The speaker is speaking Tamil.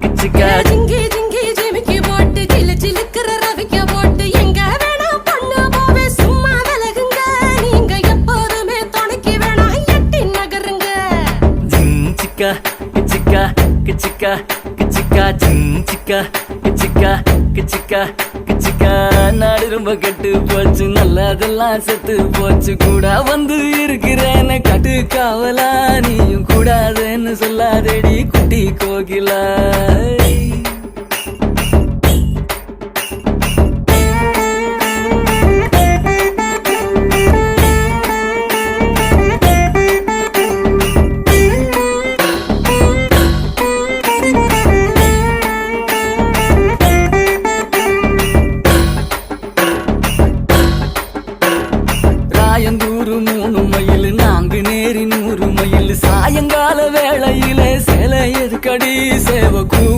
கிச்சிக்கா ஜிங்கி ஜிங்கி ஜிமிக்கி போட்டு சிலு சிலுக்குற ரவிக்க போட்டு எங்க வேணா பொண்ணு போவே சும்மா விலகுங்க நீங்க எப்போதுமே துணைக்கு வேணா எட்டி நகருங்க ஜிஞ்சிக்கா கிச்சிக்கா கிச்சிக்கா கிச்சிக்கா ஜிஞ்சிக்கா கிச்சிக்கா கிச்சிக்கா கிச்சிக்கா நாடு ரொம்ப கெட்டு போச்சு நல்லதெல்லாம் செத்து போச்சு கூட வந்து இருக்கிறேன்னு கட்டு காவலா நீயும் கூடாதுன்னு சொல்லாதேடி குட்டி கோகிலா